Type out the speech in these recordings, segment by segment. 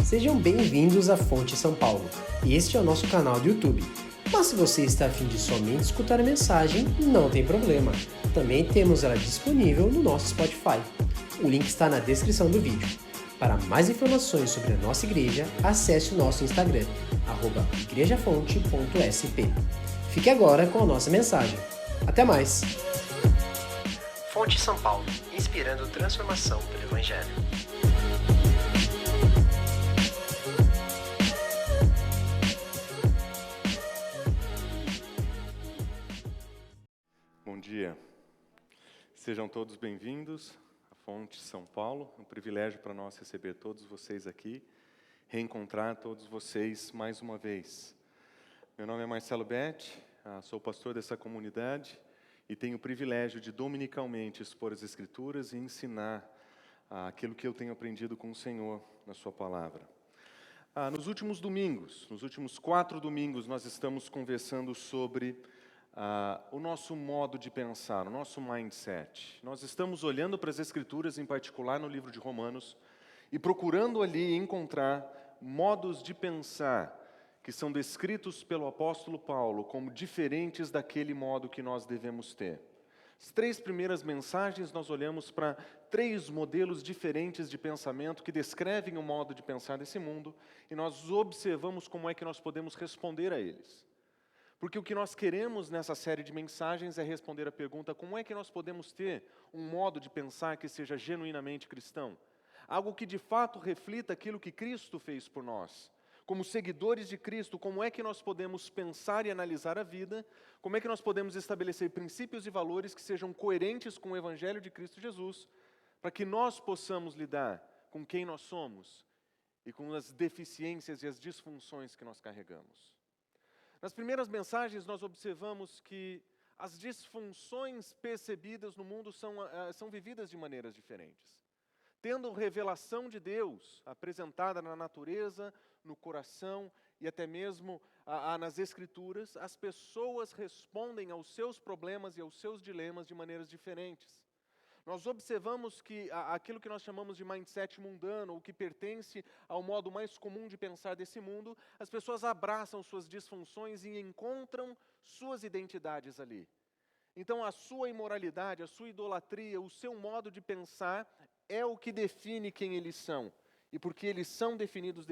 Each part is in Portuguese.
Sejam bem-vindos à Fonte São Paulo. Este é o nosso canal do YouTube. Mas se você está a fim de somente escutar a mensagem, não tem problema. Também temos ela disponível no nosso Spotify. O link está na descrição do vídeo. Para mais informações sobre a nossa igreja, acesse o nosso Instagram, @igrejafonte.sp. Fique agora com a nossa mensagem. Até mais! Fonte São Paulo, inspirando transformação pelo Evangelho. Bom dia, sejam todos bem-vindos à Fonte São Paulo. É um privilégio para nós receber todos vocês aqui, reencontrar todos vocês mais uma vez. Meu nome é Marcelo Betti, sou pastor dessa comunidade e tenho o privilégio de dominicalmente expor as Escrituras e ensinar aquilo que eu tenho aprendido com o Senhor na sua palavra. Nos últimos domingos, nos últimos 4 domingos, nós estamos conversando sobre o nosso modo de pensar, o nosso mindset. Nós estamos olhando para as Escrituras, em particular no livro de Romanos, e procurando ali encontrar modos de pensar que são descritos pelo apóstolo Paulo como diferentes daquele modo que nós devemos ter. As 3 primeiras mensagens nós olhamos para 3 modelos diferentes de pensamento que descrevem o modo de pensar desse mundo, e nós observamos como é que nós podemos responder a eles. Porque o que nós queremos nessa série de mensagens é responder a pergunta: como é que nós podemos ter um modo de pensar que seja genuinamente cristão? Algo que de fato reflita aquilo que Cristo fez por nós. Como seguidores de Cristo, como é que nós podemos pensar e analisar a vida? Como é que nós podemos estabelecer princípios e valores que sejam coerentes com o Evangelho de Cristo Jesus, para que nós possamos lidar com quem nós somos e com as deficiências e as disfunções que nós carregamos? Nas primeiras mensagens, nós observamos que as disfunções percebidas no mundo são vividas de maneiras diferentes. Tendo revelação de Deus apresentada na natureza, no coração e até mesmo nas Escrituras, as pessoas respondem aos seus problemas e aos seus dilemas de maneiras diferentes. Nós observamos que aquilo que nós chamamos de mindset mundano, o que pertence ao modo mais comum de pensar desse mundo, as pessoas abraçam suas disfunções e encontram suas identidades ali. Então a sua imoralidade, a sua idolatria, o seu modo de pensar é o que define quem eles são. E porque eles são definidos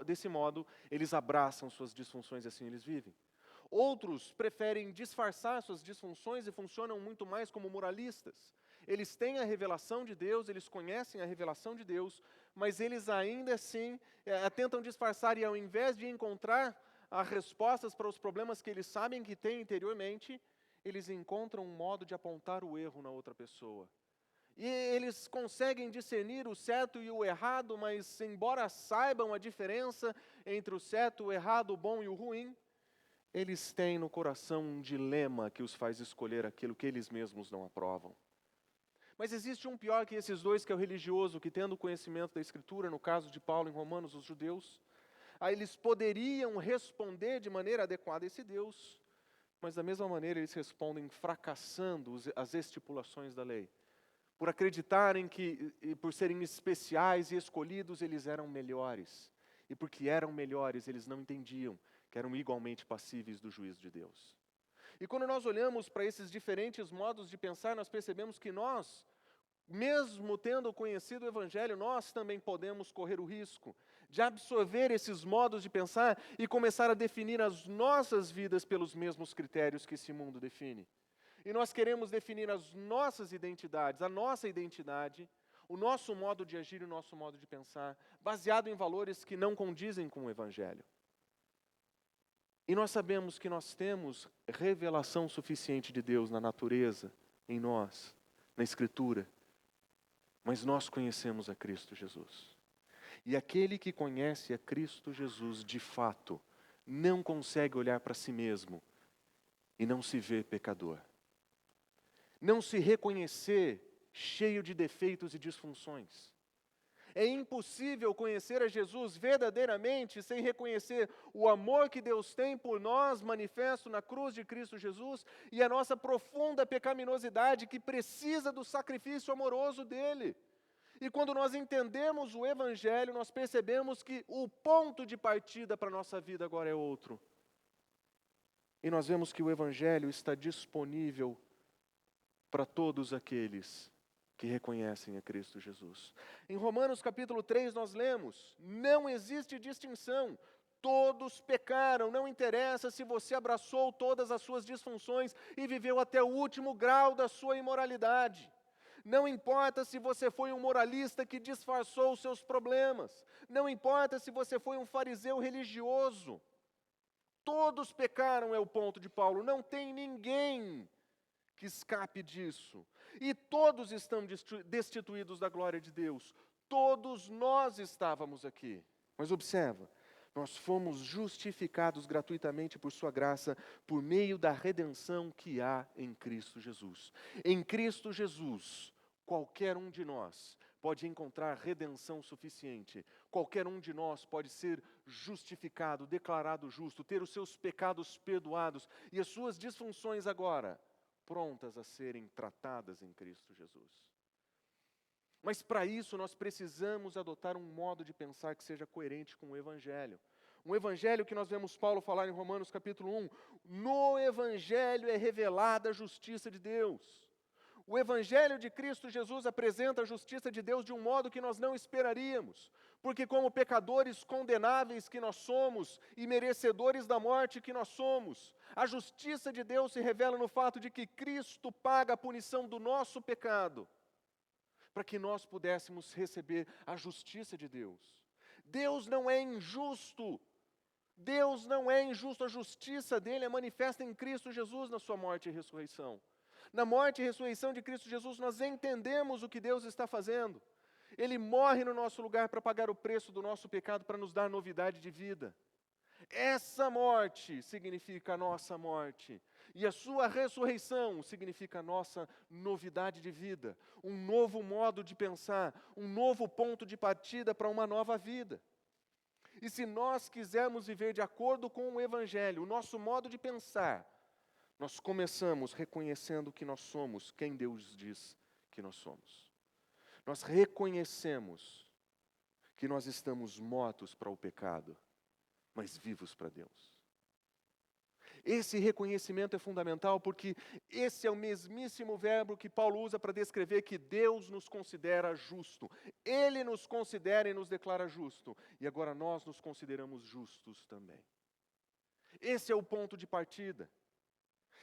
desse modo, eles abraçam suas disfunções e assim eles vivem. Outros preferem disfarçar suas disfunções e funcionam muito mais como moralistas. Eles têm a revelação de Deus, eles conhecem a revelação de Deus, mas eles ainda assim tentam disfarçar e ao invés de encontrar as respostas para os problemas que eles sabem que têm interiormente, eles encontram um modo de apontar o erro na outra pessoa. E eles conseguem discernir o certo e o errado, mas embora saibam a diferença entre o certo, o errado, o bom e o ruim, eles têm no coração um dilema que os faz escolher aquilo que eles mesmos não aprovam. Mas existe um pior que esses dois, que é o religioso, que tendo conhecimento da Escritura, no caso de Paulo em Romanos, os judeus, aí eles poderiam responder de maneira adequada a esse Deus, mas da mesma maneira eles respondem fracassando as estipulações da lei. Por acreditarem que, por serem especiais e escolhidos, eles eram melhores. E porque eram melhores, eles não entendiam que eram igualmente passíveis do juízo de Deus. E quando nós olhamos para esses diferentes modos de pensar, nós percebemos que nós, mesmo tendo conhecido o Evangelho, nós também podemos correr o risco de absorver esses modos de pensar e começar a definir as nossas vidas pelos mesmos critérios que esse mundo define. E nós queremos definir as nossas identidades, a nossa identidade, o nosso modo de agir e o nosso modo de pensar, baseado em valores que não condizem com o Evangelho. E nós sabemos que nós temos revelação suficiente de Deus na natureza, em nós, na Escritura, mas nós conhecemos a Cristo Jesus. E aquele que conhece a Cristo Jesus, de fato, não consegue olhar para si mesmo e não se ver pecador. Não se reconhecer cheio de defeitos e disfunções. É impossível conhecer a Jesus verdadeiramente sem reconhecer o amor que Deus tem por nós, manifesto na cruz de Cristo Jesus, e a nossa profunda pecaminosidade que precisa do sacrifício amoroso dele. E quando nós entendemos o Evangelho, nós percebemos que o ponto de partida para a nossa vida agora é outro. E nós vemos que o Evangelho está disponível para todos aqueles que reconhecem a Cristo Jesus. Em Romanos capítulo 3 nós lemos: não existe distinção, todos pecaram, não interessa se você abraçou todas as suas disfunções e viveu até o último grau da sua imoralidade. Não importa se você foi um moralista que disfarçou os seus problemas. Não importa se você foi um fariseu religioso. Todos pecaram, é o ponto de Paulo. Não tem ninguém que escape disso. E todos estão destituídos da glória de Deus. Todos nós estávamos aqui. Mas observa, nós fomos justificados gratuitamente por sua graça, por meio da redenção que há em Cristo Jesus. Em Cristo Jesus, qualquer um de nós pode encontrar redenção suficiente. Qualquer um de nós pode ser justificado, declarado justo, ter os seus pecados perdoados e as suas disfunções agora prontas a serem tratadas em Cristo Jesus. Mas para isso nós precisamos adotar um modo de pensar que seja coerente com o Evangelho. Um Evangelho que nós vemos Paulo falar em Romanos capítulo 1. No Evangelho é revelada a justiça de Deus. O Evangelho de Cristo Jesus apresenta a justiça de Deus de um modo que nós não esperaríamos. Porque como pecadores condenáveis que nós somos e merecedores da morte que nós somos, a justiça de Deus se revela no fato de que Cristo paga a punição do nosso pecado, para que nós pudéssemos receber a justiça de Deus. Deus não é injusto. Deus não é injusto. A justiça dele é manifesta em Cristo Jesus na sua morte e ressurreição. Na morte e ressurreição de Cristo Jesus, nós entendemos o que Deus está fazendo. Ele morre no nosso lugar para pagar o preço do nosso pecado, para nos dar novidade de vida. Essa morte significa a nossa morte. E a sua ressurreição significa a nossa novidade de vida. Um novo modo de pensar, um novo ponto de partida para uma nova vida. E se nós quisermos viver de acordo com o Evangelho, o nosso modo de pensar, nós começamos reconhecendo que nós somos quem Deus diz que nós somos. Nós reconhecemos que nós estamos mortos para o pecado, mas vivos para Deus. Esse reconhecimento é fundamental porque esse é o mesmíssimo verbo que Paulo usa para descrever que Deus nos considera justo. Ele nos considera e nos declara justo. E agora nós nos consideramos justos também. Esse é o ponto de partida.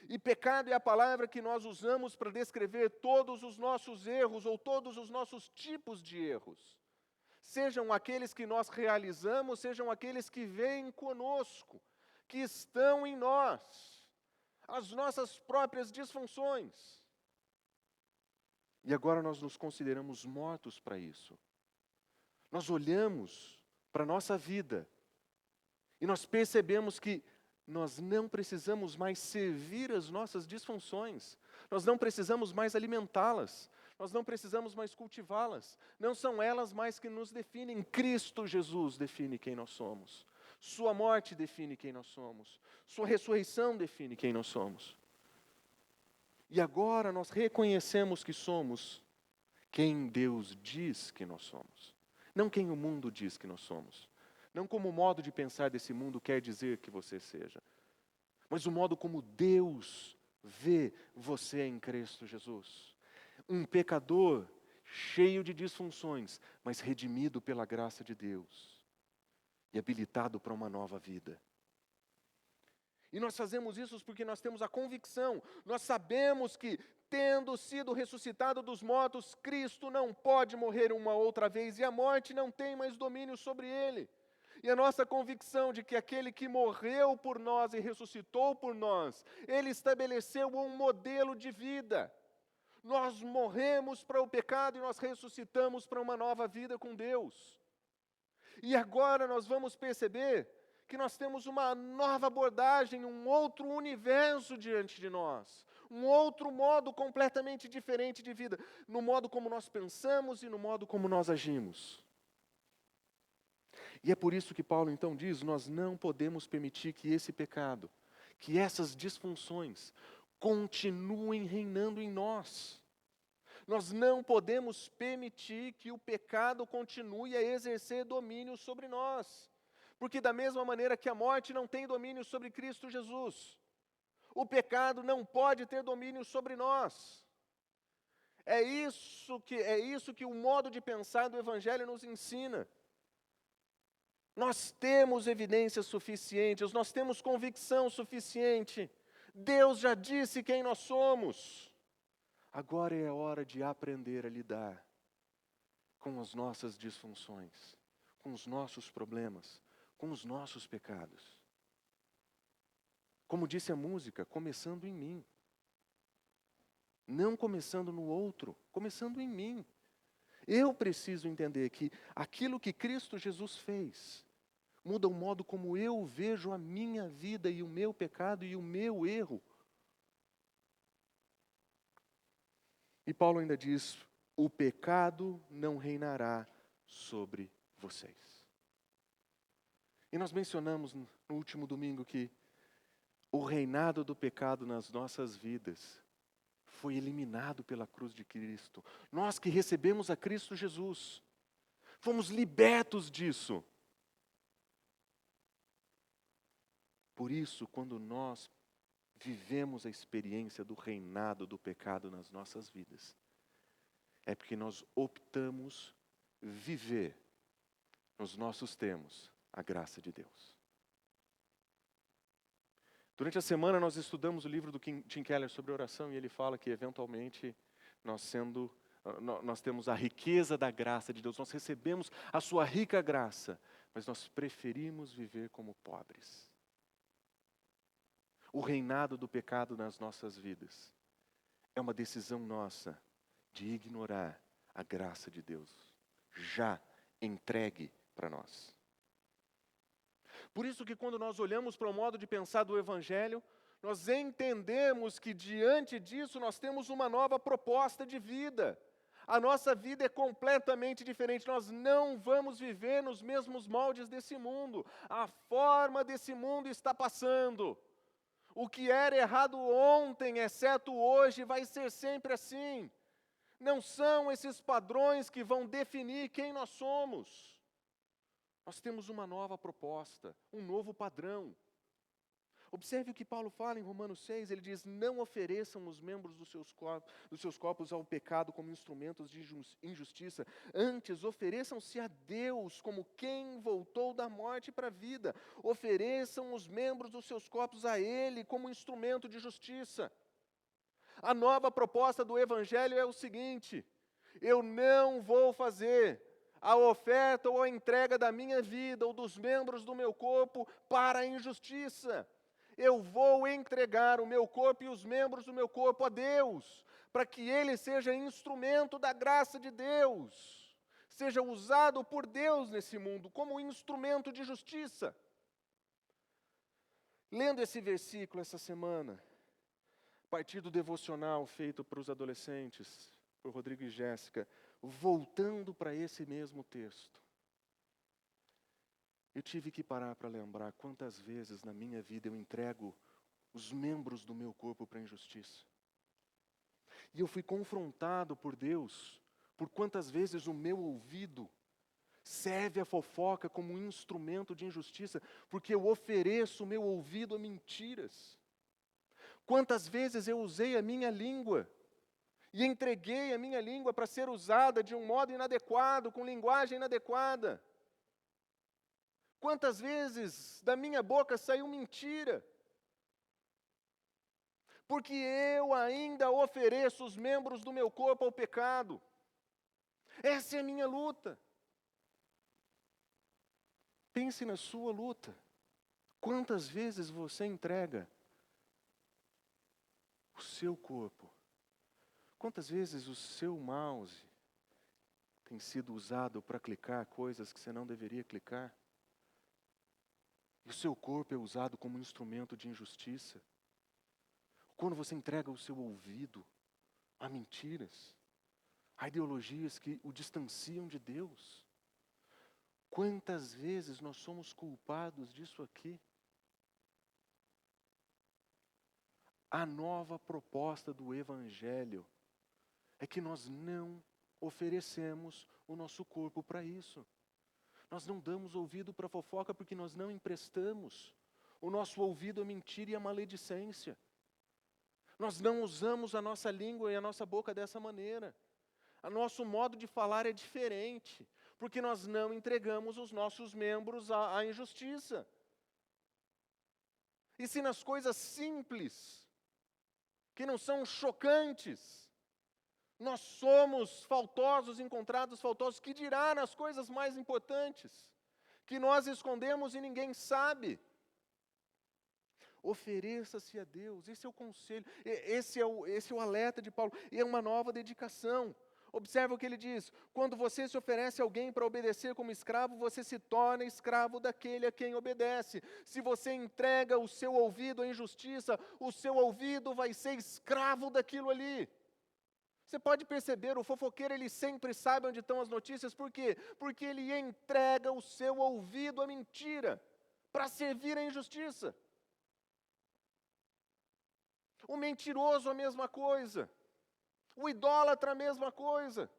E pecado é a palavra que nós usamos para descrever todos os nossos erros ou todos os nossos tipos de erros. Sejam aqueles que nós realizamos, sejam aqueles que vêm conosco, que estão em nós, as nossas próprias disfunções. E agora nós nos consideramos mortos para isso. Nós olhamos para a nossa vida e nós percebemos que nós não precisamos mais servir as nossas disfunções, nós não precisamos mais alimentá-las, nós não precisamos mais cultivá-las, não são elas mais que nos definem. Cristo Jesus define quem nós somos, sua morte define quem nós somos, sua ressurreição define quem nós somos. E agora nós reconhecemos que somos quem Deus diz que nós somos, não quem o mundo diz que nós somos. Não como o modo de pensar desse mundo quer dizer que você seja, mas o modo como Deus vê você em Cristo Jesus. Um pecador cheio de disfunções, mas redimido pela graça de Deus e habilitado para uma nova vida. E nós fazemos isso porque nós temos a convicção, nós sabemos que, tendo sido ressuscitado dos mortos, Cristo não pode morrer uma outra vez e a morte não tem mais domínio sobre ele. E a nossa convicção de que aquele que morreu por nós e ressuscitou por nós, ele estabeleceu um modelo de vida. Nós morremos para o pecado e nós ressuscitamos para uma nova vida com Deus. E agora nós vamos perceber que nós temos uma nova abordagem, um outro universo diante de nós. Um outro modo completamente diferente de vida. No modo como nós pensamos e no modo como nós agimos. E é por isso que Paulo então diz, nós não podemos permitir que esse pecado, que essas disfunções continuem reinando em nós. Nós não podemos permitir que o pecado continue a exercer domínio sobre nós. Porque da mesma maneira que a morte não tem domínio sobre Cristo Jesus, o pecado não pode ter domínio sobre nós. É isso que o modo de pensar do Evangelho nos ensina. Nós temos evidências suficientes, nós temos convicção suficiente. Deus já disse quem nós somos. Agora é a hora de aprender a lidar com as nossas disfunções, com os nossos problemas, com os nossos pecados. Como disse a música, começando em mim. Não começando no outro, começando em mim. Eu preciso entender que aquilo que Cristo Jesus fez muda o modo como eu vejo a minha vida e o meu pecado e o meu erro. E Paulo ainda diz: o pecado não reinará sobre vocês. E nós mencionamos no último domingo que o reinado do pecado nas nossas vidas foi eliminado pela cruz de Cristo. Nós que recebemos a Cristo Jesus, fomos libertos disso. Por isso, quando nós vivemos a experiência do reinado do pecado nas nossas vidas, é porque nós optamos viver nos nossos termos a graça de Deus. Durante a semana nós estudamos o livro do Tim Keller sobre oração e ele fala que eventualmente nós temos a riqueza da graça de Deus, nós recebemos a sua rica graça, mas nós preferimos viver como pobres. O reinado do pecado nas nossas vidas é uma decisão nossa de ignorar a graça de Deus, já entregue para nós. Por isso que quando nós olhamos para o modo de pensar do Evangelho, nós entendemos que diante disso nós temos uma nova proposta de vida. A nossa vida é completamente diferente, nós não vamos viver nos mesmos moldes desse mundo. A forma desse mundo está passando. O que era errado ontem, exceto hoje, vai ser sempre assim. Não são esses padrões que vão definir quem nós somos. Nós temos uma nova proposta, um novo padrão. Observe o que Paulo fala em Romanos 6, ele diz: não ofereçam os membros dos seus corpos ao pecado como instrumentos de injustiça, antes ofereçam-se a Deus como quem voltou da morte para a vida. Ofereçam os membros dos seus corpos a Ele como instrumento de justiça. A nova proposta do Evangelho é o seguinte: eu não vou fazer a oferta ou a entrega da minha vida ou dos membros do meu corpo para a injustiça. Eu vou entregar o meu corpo e os membros do meu corpo a Deus, para que Ele seja instrumento da graça de Deus, seja usado por Deus nesse mundo como instrumento de justiça. Lendo esse versículo essa semana, a partir do devocional feito para os adolescentes, por Rodrigo e Jéssica, voltando para esse mesmo texto, eu tive que parar para lembrar quantas vezes na minha vida eu entrego os membros do meu corpo para a injustiça. E eu fui confrontado por Deus, por quantas vezes o meu ouvido serve a fofoca como um instrumento de injustiça, porque eu ofereço o meu ouvido a mentiras. Quantas vezes eu usei a minha língua e entreguei a minha língua para ser usada de um modo inadequado, com linguagem inadequada. Quantas vezes da minha boca saiu mentira? Porque eu ainda ofereço os membros do meu corpo ao pecado. Essa é a minha luta. Pense na sua luta. Quantas vezes você entrega o seu corpo? Quantas vezes o seu mouse tem sido usado para clicar coisas que você não deveria clicar? E o seu corpo é usado como instrumento de injustiça? Quando você entrega o seu ouvido a mentiras, a ideologias que o distanciam de Deus? Quantas vezes nós somos culpados disso aqui? A nova proposta do Evangelho é que nós não oferecemos o nosso corpo para isso. Nós não damos ouvido para fofoca porque nós não emprestamos o nosso ouvido à mentira e à maledicência. Nós não usamos a nossa língua e a nossa boca dessa maneira. O nosso modo de falar é diferente, porque nós não entregamos os nossos membros à injustiça. E se nas coisas simples, que não são chocantes, nós somos faltosos, encontrados faltosos, que dirá nas coisas mais importantes, que nós escondemos e ninguém sabe. Ofereça-se a Deus, esse é o conselho, esse é o alerta de Paulo, e é uma nova dedicação. Observa o que ele diz: quando você se oferece a alguém para obedecer como escravo, você se torna escravo daquele a quem obedece. Se você entrega o seu ouvido à injustiça, o seu ouvido vai ser escravo daquilo ali. Você pode perceber, o fofoqueiro ele sempre sabe onde estão as notícias, por quê? Porque ele entrega o seu ouvido à mentira, para servir à injustiça. O mentiroso a mesma coisa. O idólatra a mesma coisa.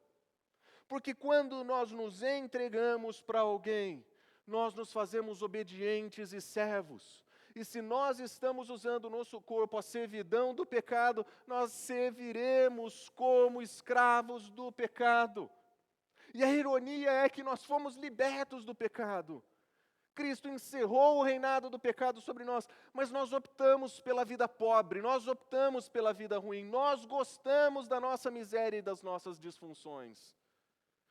Porque quando nós nos entregamos para alguém, nós nos fazemos obedientes e servos. E se nós estamos usando o nosso corpo à servidão do pecado, nós serviremos como escravos do pecado. E a ironia é que nós fomos libertos do pecado. Cristo encerrou o reinado do pecado sobre nós, mas nós optamos pela vida pobre, nós optamos pela vida ruim, nós gostamos da nossa miséria e das nossas disfunções.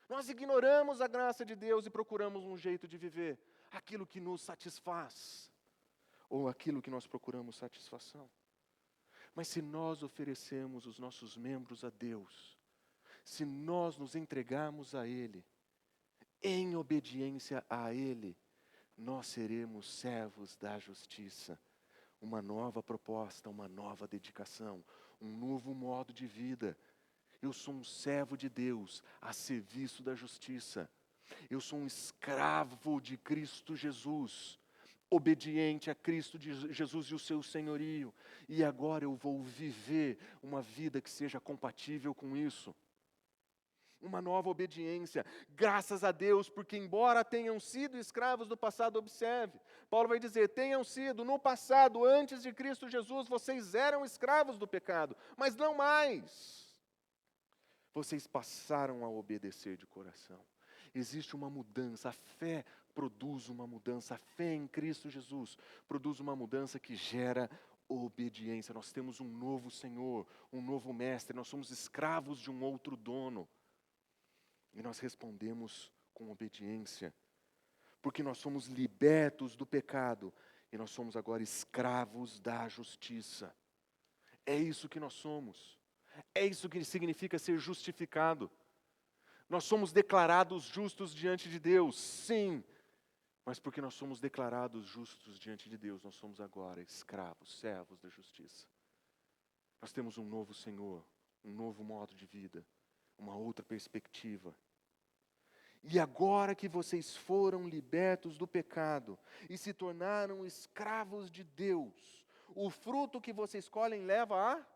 Nós ignoramos a graça de Deus e procuramos um jeito de viver aquilo que nos satisfaz, ou aquilo que nós procuramos satisfação. Mas se nós oferecemos os nossos membros a Deus, se nós nos entregarmos a Ele, em obediência a Ele, nós seremos servos da justiça. Uma nova proposta, uma nova dedicação, um novo modo de vida. Eu sou um servo de Deus a serviço da justiça. Eu sou um escravo de Cristo Jesus, obediente a Cristo Jesus e o seu senhorio. E agora eu vou viver uma vida que seja compatível com isso. Uma nova obediência, graças a Deus, porque embora tenham sido escravos do passado, observe, Paulo vai dizer, tenham sido no passado, antes de Cristo Jesus, vocês eram escravos do pecado, mas não mais. Vocês passaram a obedecer de coração. Existe uma mudança, a fé produz uma mudança, a fé em Cristo Jesus produz uma mudança que gera obediência. Nós temos um novo Senhor, um novo Mestre, nós somos escravos de um outro dono. E nós respondemos com obediência, porque nós somos libertos do pecado, e nós somos agora escravos da justiça. É isso que nós somos, é isso que significa ser justificado. Nós somos declarados justos diante de Deus, sim, mas porque nós somos declarados justos diante de Deus, nós somos agora escravos, servos da justiça. Nós temos um novo Senhor, um novo modo de vida, uma outra perspectiva. E agora que vocês foram libertos do pecado e se tornaram escravos de Deus, o fruto que vocês colhem leva a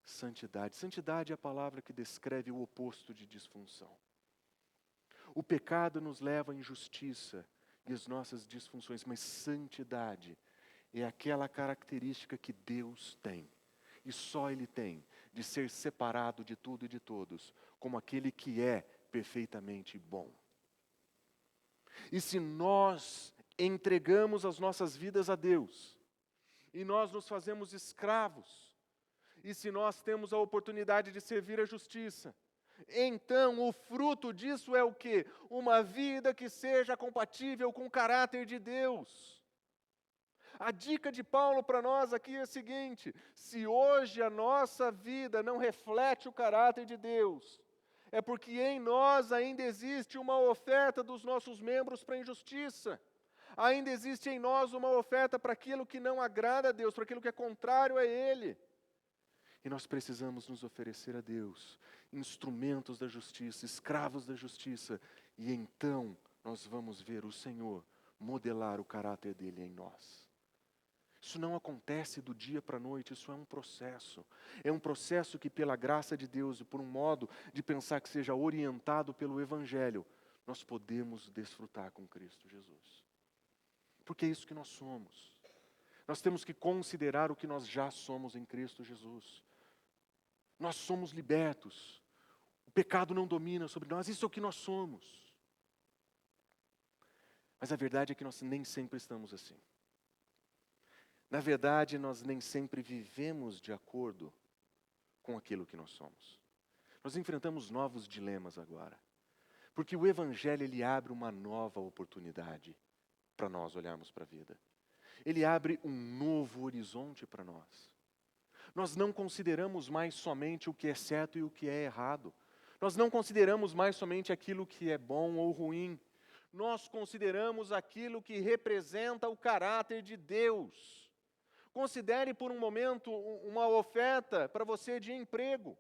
santidade. Santidade é a palavra que descreve o oposto de disfunção. O pecado nos leva à injustiça e às nossas disfunções, mas santidade é aquela característica que Deus tem, e só Ele tem, de ser separado de tudo e de todos, como aquele que é perfeitamente bom. E se nós entregamos as nossas vidas a Deus, e nós nos fazemos escravos, e se nós temos a oportunidade de servir a justiça, então o fruto disso é o quê? Uma vida que seja compatível com o caráter de Deus. A dica de Paulo para nós aqui é a seguinte: se hoje a nossa vida não reflete o caráter de Deus, é porque em nós ainda existe uma oferta dos nossos membros para a injustiça. Ainda existe em nós uma oferta para aquilo que não agrada a Deus, para aquilo que é contrário a Ele. E nós precisamos nos oferecer a Deus, instrumentos da justiça, escravos da justiça, e então nós vamos ver o Senhor modelar o caráter dele em nós. Isso não acontece do dia para a noite, isso é um processo. É um processo que, pela graça de Deus e por um modo de pensar que seja orientado pelo Evangelho, nós podemos desfrutar com Cristo Jesus. Porque é isso que nós somos. Nós temos que considerar o que nós já somos em Cristo Jesus. Nós somos libertos. O pecado não domina sobre nós, isso é o que nós somos. Mas a verdade é que nós nem sempre estamos assim. Na verdade, nós nem sempre vivemos de acordo com aquilo que nós somos. Nós enfrentamos novos dilemas agora. Porque o Evangelho, ele abre uma nova oportunidade para nós olharmos para a vida. Ele abre um novo horizonte para nós. Nós não consideramos mais somente o que é certo e o que é errado. Nós não consideramos mais somente aquilo que é bom ou ruim. Nós consideramos aquilo que representa o caráter de Deus. Considere por um momento uma oferta para você de emprego.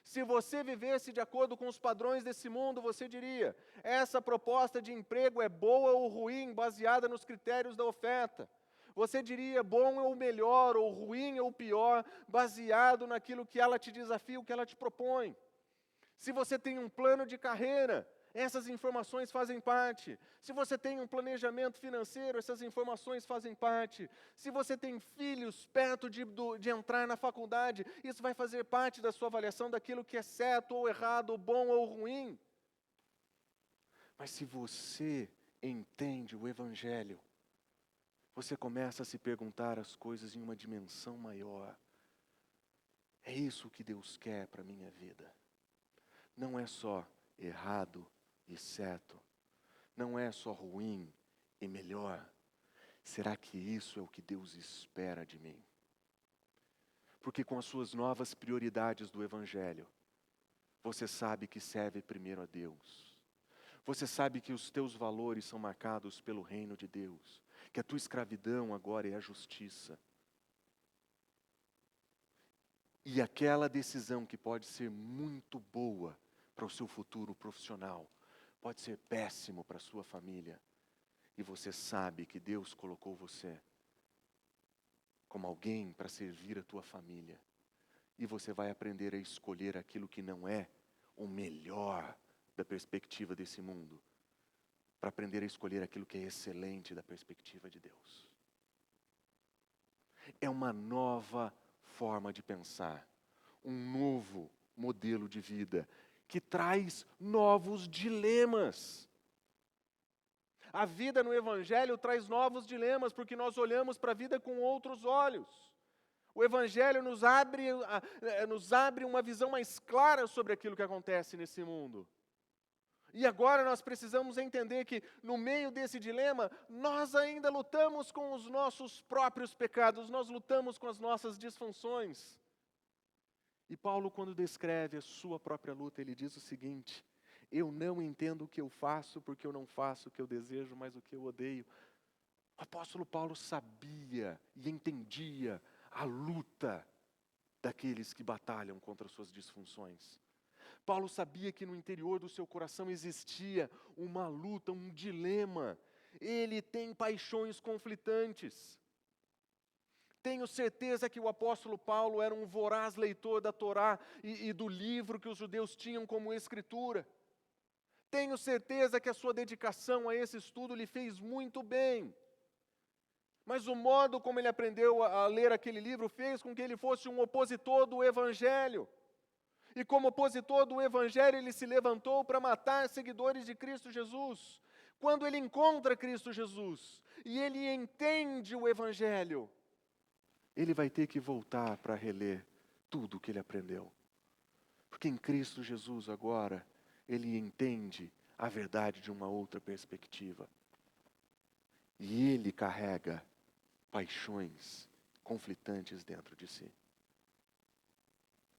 Se você vivesse de acordo com os padrões desse mundo, você diria: essa proposta de emprego é boa ou ruim, baseada nos critérios da oferta. Você diria bom ou melhor, ou ruim ou pior, baseado naquilo que ela te desafia, o que ela te propõe. Se você tem um plano de carreira, essas informações fazem parte. Se você tem um planejamento financeiro, essas informações fazem parte. Se você tem filhos perto de entrar na faculdade, isso vai fazer parte da sua avaliação daquilo que é certo ou errado, bom ou ruim. Mas se você entende o Evangelho, você começa a se perguntar as coisas em uma dimensão maior. É isso que Deus quer para a minha vida. Não é só errado e certo. Não é só ruim e melhor. Será que isso é o que Deus espera de mim? Porque com as suas novas prioridades do Evangelho, você sabe que serve primeiro a Deus. Você sabe que os teus valores são marcados pelo reino de Deus. Que a tua escravidão agora é a justiça. E aquela decisão que pode ser muito boa para o seu futuro profissional, pode ser péssimo para a sua família. E você sabe que Deus colocou você como alguém para servir a tua família. E você vai aprender a escolher aquilo que não é o melhor da perspectiva desse mundo, para aprender a escolher aquilo que é excelente da perspectiva de Deus. É uma nova forma de pensar, um novo modelo de vida, que traz novos dilemas. A vida no Evangelho traz novos dilemas, porque nós olhamos para a vida com outros olhos. O Evangelho nos abre uma visão mais clara sobre aquilo que acontece nesse mundo. E agora nós precisamos entender que, no meio desse dilema, nós ainda lutamos com os nossos próprios pecados, nós lutamos com as nossas disfunções. E Paulo, quando descreve a sua própria luta, ele diz o seguinte: eu não entendo o que eu faço, porque eu não faço o que eu desejo, mas o que eu odeio. O apóstolo Paulo sabia e entendia a luta daqueles que batalham contra suas disfunções. Paulo sabia que no interior do seu coração existia uma luta, um dilema. Ele tem paixões conflitantes. Tenho certeza que o apóstolo Paulo era um voraz leitor da Torá e do livro que os judeus tinham como escritura. Tenho certeza que a sua dedicação a esse estudo lhe fez muito bem. Mas o modo como ele aprendeu a ler aquele livro fez com que ele fosse um opositor do Evangelho. E como opositor do Evangelho, ele se levantou para matar seguidores de Cristo Jesus. Quando ele encontra Cristo Jesus e ele entende o Evangelho, ele vai ter que voltar para reler tudo o que ele aprendeu. Porque em Cristo Jesus agora, ele entende a verdade de uma outra perspectiva. E ele carrega paixões conflitantes dentro de si.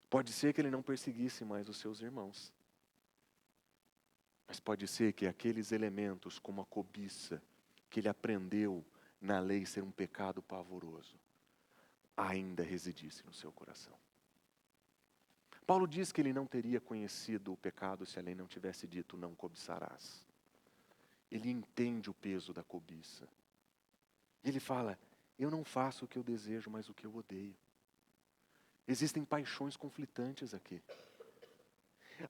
Pode ser que ele não perseguisse mais os seus irmãos. Mas pode ser que aqueles elementos, como a cobiça, que ele aprendeu na lei ser um pecado pavoroso, ainda residisse no seu coração. Paulo diz que ele não teria conhecido o pecado se a lei não tivesse dito: não cobiçarás. Ele entende o peso da cobiça. Ele fala: Eu não faço o que eu desejo, mas o que eu odeio. Existem paixões conflitantes aqui.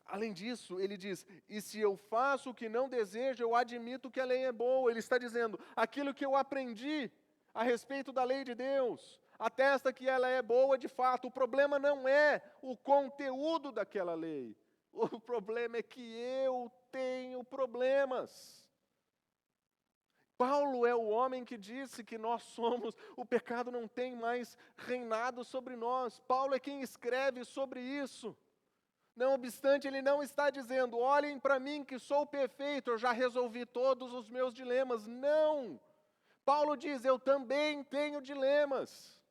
Além disso, ele diz, e se eu faço o que não desejo, eu admito que a lei é boa. Ele está dizendo, aquilo que eu aprendi a respeito da lei de Deus, atesta que ela é boa de fato. O problema não é o conteúdo daquela lei. O problema é que eu tenho problemas. Paulo é o homem que disse que nós somos, o pecado não tem mais reinado sobre nós. Paulo é quem escreve sobre isso. Não obstante, ele não está dizendo, olhem para mim que sou perfeito, eu já resolvi todos os meus dilemas. Não! Paulo diz, eu também tenho dilemas.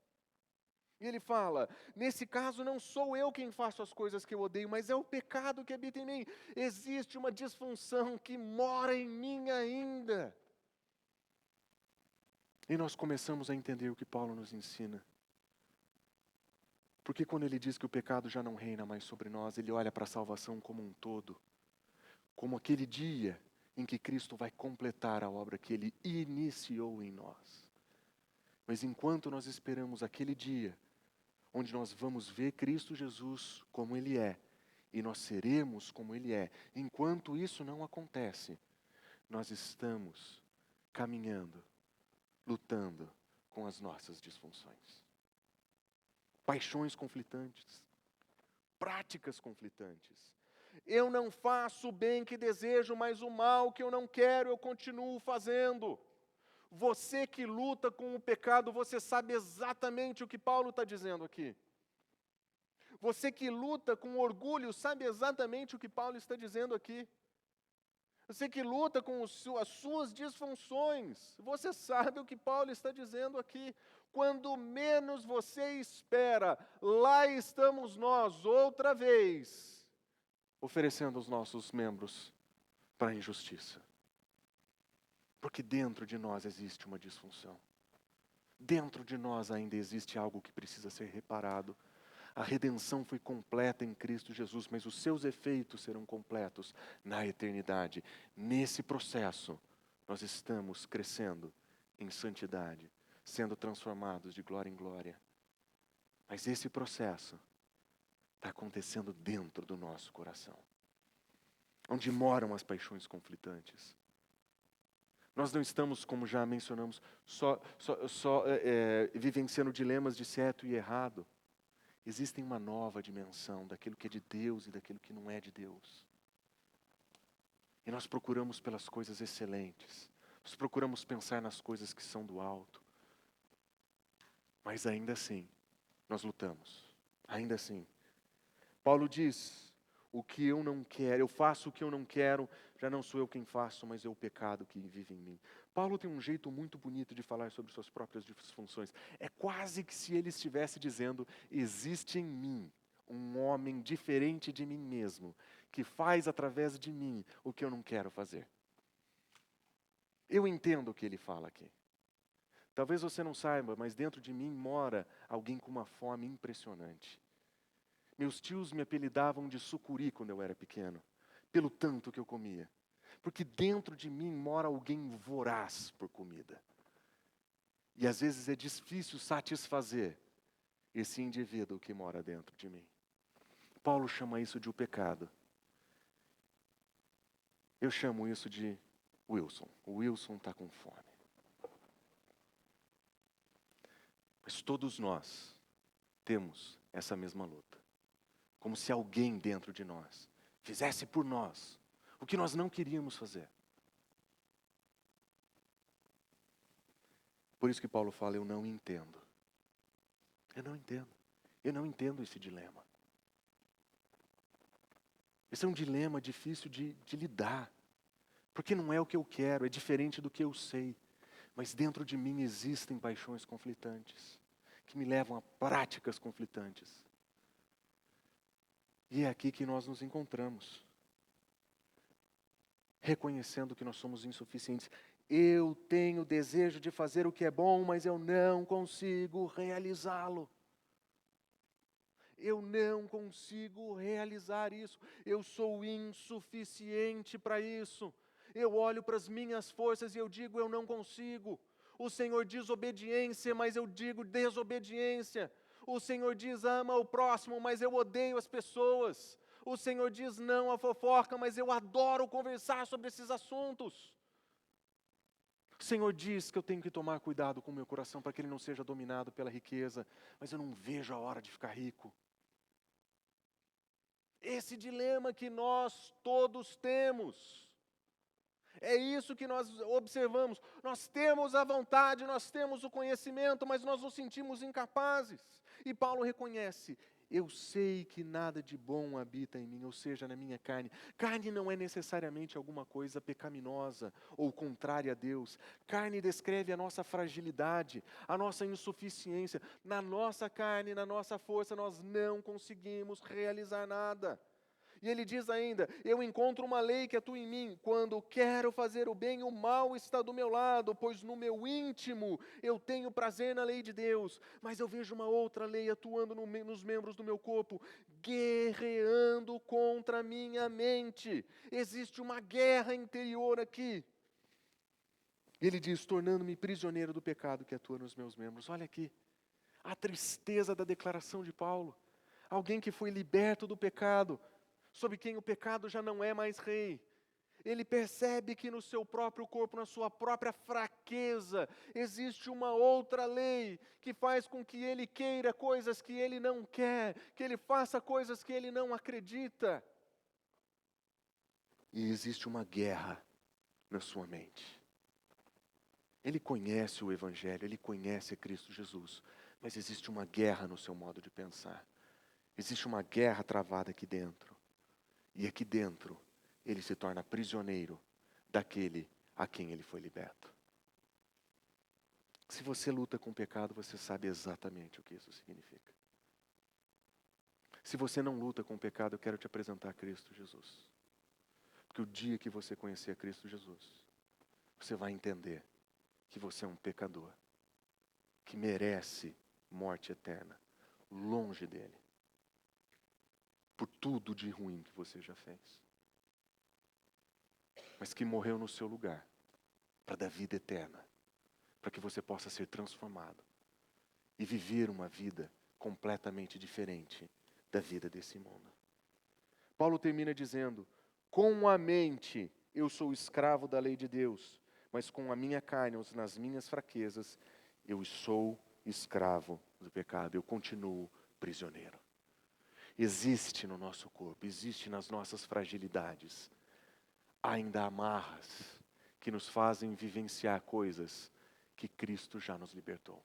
E ele fala, nesse caso não sou eu quem faço as coisas que eu odeio, mas é o pecado que habita em mim. Existe uma disfunção que mora em mim ainda. E nós começamos a entender o que Paulo nos ensina. Porque quando ele diz que o pecado já não reina mais sobre nós, ele olha para a salvação como um todo. Como aquele dia em que Cristo vai completar a obra que Ele iniciou em nós. Mas enquanto nós esperamos aquele dia, onde nós vamos ver Cristo Jesus como Ele é, e nós seremos como Ele é, enquanto isso não acontece, nós estamos caminhando, lutando com as nossas disfunções. Paixões conflitantes, práticas conflitantes. Eu não faço o bem que desejo, mas o mal que eu não quero eu continuo fazendo. Você que luta com o pecado, você sabe exatamente o que Paulo está dizendo aqui. Você que luta com orgulho, sabe exatamente o que Paulo está dizendo aqui. Você que luta com as suas disfunções, você sabe o que Paulo está dizendo aqui. Quando menos você espera, lá estamos nós, outra vez, oferecendo os nossos membros para a injustiça. Porque dentro de nós existe uma disfunção. Dentro de nós ainda existe algo que precisa ser reparado. A redenção foi completa em Cristo Jesus, mas os seus efeitos serão completos na eternidade. Nesse processo, nós estamos crescendo em santidade, sendo transformados de glória em glória. Mas esse processo está acontecendo dentro do nosso coração, onde moram as paixões conflitantes. Nós não estamos, como já mencionamos, só vivenciando dilemas de certo e errado. Existe uma nova dimensão daquilo que é de Deus e daquilo que não é de Deus. E nós procuramos pelas coisas excelentes. Nós procuramos pensar nas coisas que são do alto. Mas ainda assim, nós lutamos. Ainda assim. Paulo diz, o que eu não quero, eu faço o que eu não quero, já não sou eu quem faço, mas é o pecado que vive em mim. Paulo tem um jeito muito bonito de falar sobre suas próprias disfunções. É quase que se ele estivesse dizendo, existe em mim um homem diferente de mim mesmo, que faz através de mim o que eu não quero fazer. Eu entendo o que ele fala aqui. Talvez você não saiba, mas dentro de mim mora alguém com uma fome impressionante. Meus tios me apelidavam de sucuri quando eu era pequeno, pelo tanto que eu comia. Porque dentro de mim mora alguém voraz por comida. E às vezes é difícil satisfazer esse indivíduo que mora dentro de mim. Paulo chama isso de o pecado. Eu chamo isso de Wilson. O Wilson está com fome. Mas todos nós temos essa mesma luta. Como se alguém dentro de nós fizesse por nós o que nós não queríamos fazer. Por isso que Paulo fala, eu não entendo. Eu não entendo. Eu não entendo esse dilema. Esse é um dilema difícil de lidar. Porque não é o que eu quero, é diferente do que eu sei. Mas dentro de mim existem paixões conflitantes, que me levam a práticas conflitantes. E é aqui que nós nos encontramos. Reconhecendo que nós somos insuficientes. Eu tenho desejo de fazer o que é bom, mas eu não consigo realizá-lo. Eu não consigo realizar isso. Eu sou insuficiente para isso. Eu olho para as minhas forças e eu digo, eu não consigo. O Senhor diz obediência, mas eu digo desobediência. O Senhor diz ama o próximo, mas eu odeio as pessoas. O Senhor diz não à fofoca, mas eu adoro conversar sobre esses assuntos. O Senhor diz que eu tenho que tomar cuidado com o meu coração para que ele não seja dominado pela riqueza, mas eu não vejo a hora de ficar rico. Esse dilema que nós todos temos. É isso que nós observamos. Nós temos a vontade, nós temos o conhecimento, mas nós nos sentimos incapazes. E Paulo reconhece: eu sei que nada de bom habita em mim, ou seja, na minha carne. Carne não é necessariamente alguma coisa pecaminosa ou contrária a Deus. Carne descreve a nossa fragilidade, a nossa insuficiência. Na nossa carne, na nossa força, nós não conseguimos realizar nada. E ele diz ainda: eu encontro uma lei que atua em mim, quando quero fazer o bem, o mal está do meu lado, pois no meu íntimo eu tenho prazer na lei de Deus, mas eu vejo uma outra lei atuando nos membros do meu corpo, guerreando contra a minha mente. Existe uma guerra interior aqui. Ele diz: tornando-me prisioneiro do pecado que atua nos meus membros. Olha aqui, a tristeza da declaração de Paulo. Alguém que foi liberto do pecado, sobre quem o pecado já não é mais rei. Ele percebe que no seu próprio corpo, na sua própria fraqueza, existe uma outra lei que faz com que ele queira coisas que ele não quer, que ele faça coisas que ele não acredita. E existe uma guerra na sua mente. Ele conhece o Evangelho, ele conhece Cristo Jesus, mas existe uma guerra no seu modo de pensar. Existe uma guerra travada aqui dentro. E aqui dentro, ele se torna prisioneiro daquele a quem ele foi liberto. Se você luta com o pecado, você sabe exatamente o que isso significa. Se você não luta com o pecado, eu quero te apresentar Cristo Jesus. Porque o dia que você conhecer Cristo Jesus, você vai entender que você é um pecador, que merece morte eterna, longe dele. Por tudo de ruim que você já fez. Mas que morreu no seu lugar, para dar vida eterna, para que você possa ser transformado e viver uma vida completamente diferente da vida desse mundo. Paulo termina dizendo: com a mente eu sou escravo da lei de Deus, mas com a minha carne, nas minhas fraquezas, eu sou escravo do pecado, eu continuo prisioneiro. Existe no nosso corpo, existe nas nossas fragilidades, ainda amarras que nos fazem vivenciar coisas que Cristo já nos libertou.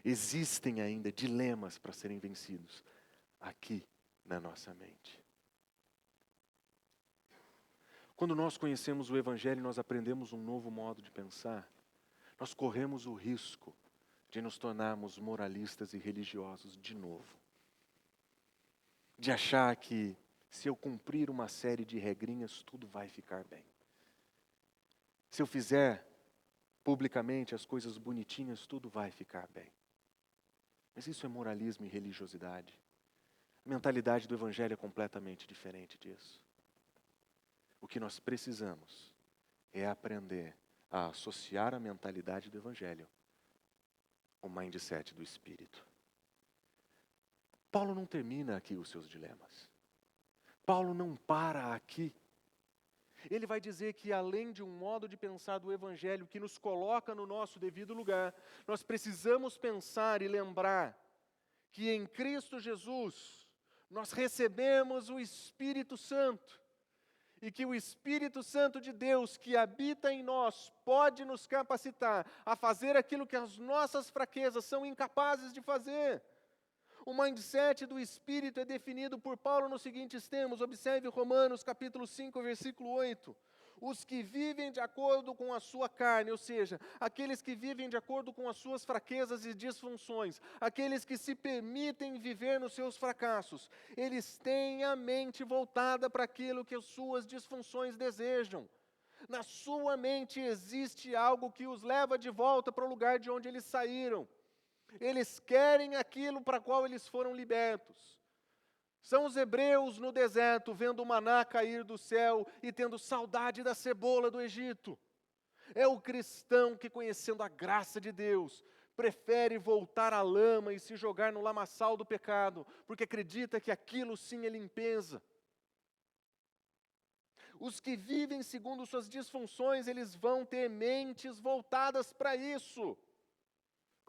Existem ainda dilemas para serem vencidos aqui na nossa mente. Quando nós conhecemos o Evangelho, nós aprendemos um novo modo de pensar. Nós corremos o risco de nos tornarmos moralistas e religiosos de novo. De achar que se eu cumprir uma série de regrinhas, tudo vai ficar bem. Se eu fizer publicamente as coisas bonitinhas, tudo vai ficar bem. Mas isso é moralismo e religiosidade. A mentalidade do Evangelho é completamente diferente disso. O que nós precisamos é aprender a associar a mentalidade do Evangelho ao mindset do Espírito. Paulo não termina aqui os seus dilemas. Paulo não para aqui. Ele vai dizer que além de um modo de pensar do Evangelho que nos coloca no nosso devido lugar, nós precisamos pensar e lembrar que em Cristo Jesus nós recebemos o Espírito Santo e que o Espírito Santo de Deus que habita em nós pode nos capacitar a fazer aquilo que as nossas fraquezas são incapazes de fazer. O mindset do Espírito é definido por Paulo nos seguintes termos. Observe Romanos capítulo 5, versículo 8. Os que vivem de acordo com a sua carne, ou seja, aqueles que vivem de acordo com as suas fraquezas e disfunções, aqueles que se permitem viver nos seus fracassos, eles têm a mente voltada para aquilo que as suas disfunções desejam. Na sua mente existe algo que os leva de volta para o lugar de onde eles saíram. Eles querem aquilo para qual eles foram libertos. São os hebreus no deserto, vendo o maná cair do céu e tendo saudade da cebola do Egito. É o cristão que, conhecendo a graça de Deus, prefere voltar à lama e se jogar no lamaçal do pecado, porque acredita que aquilo sim é limpeza. Os que vivem segundo suas disfunções, eles vão ter mentes voltadas para isso.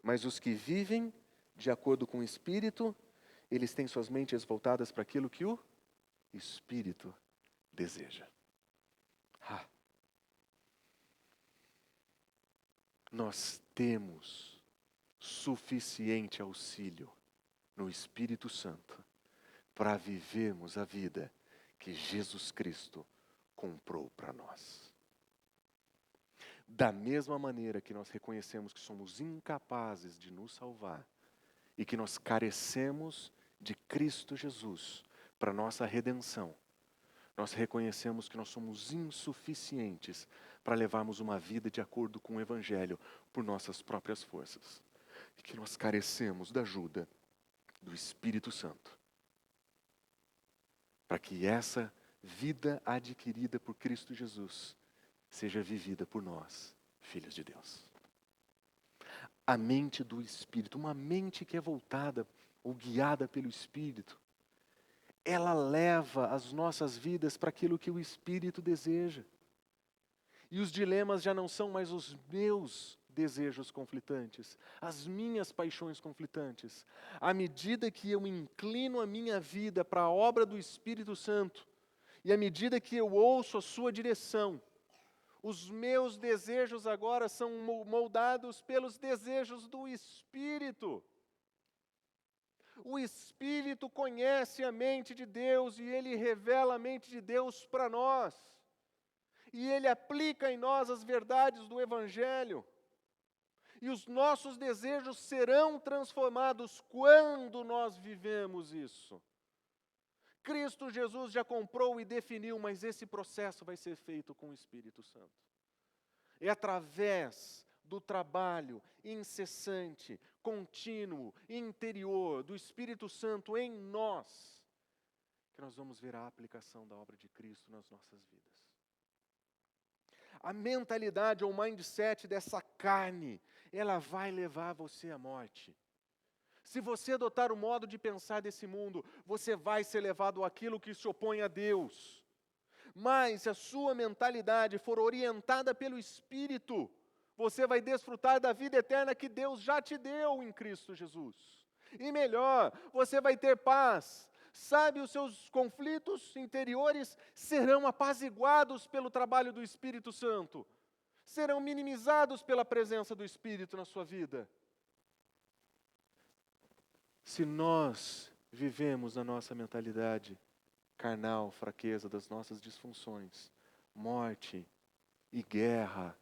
Mas os que vivem de acordo com o Espírito, eles têm suas mentes voltadas para aquilo que o Espírito deseja. Nós temos suficiente auxílio no Espírito Santo para vivermos a vida que Jesus Cristo comprou para nós. Da mesma maneira que nós reconhecemos que somos incapazes de nos salvar e que nós carecemos de Cristo Jesus para nossa redenção, nós reconhecemos que nós somos insuficientes para levarmos uma vida de acordo com o Evangelho por nossas próprias forças. E que nós carecemos da ajuda do Espírito Santo. Para que essa vida adquirida por Cristo Jesus seja vivida por nós, filhos de Deus. A mente do Espírito, uma mente que é voltada ou guiada pelo Espírito, ela leva as nossas vidas para aquilo que o Espírito deseja. E os dilemas já não são mais os meus desejos conflitantes, as minhas paixões conflitantes. À medida que eu inclino a minha vida para a obra do Espírito Santo, e à medida que eu ouço a sua direção, os meus desejos agora são moldados pelos desejos do Espírito. O Espírito conhece a mente de Deus e Ele revela a mente de Deus para nós. E Ele aplica em nós as verdades do Evangelho. E os nossos desejos serão transformados quando nós vivemos isso. Cristo Jesus já comprou e definiu, mas esse processo vai ser feito com o Espírito Santo. É através do trabalho incessante, contínuo, interior do Espírito Santo em nós, que nós vamos ver a aplicação da obra de Cristo nas nossas vidas. A mentalidade ou mindset dessa carne, ela vai levar você à morte. Se você adotar o modo de pensar desse mundo, você vai ser levado àquilo que se opõe a Deus. Mas se a sua mentalidade for orientada pelo Espírito, você vai desfrutar da vida eterna que Deus já te deu em Cristo Jesus. E melhor, você vai ter paz. Sabe, os seus conflitos interiores serão apaziguados pelo trabalho do Espírito Santo. Serão minimizados pela presença do Espírito na sua vida. Se nós vivemos a nossa mentalidade carnal, fraqueza das nossas disfunções, morte e guerra,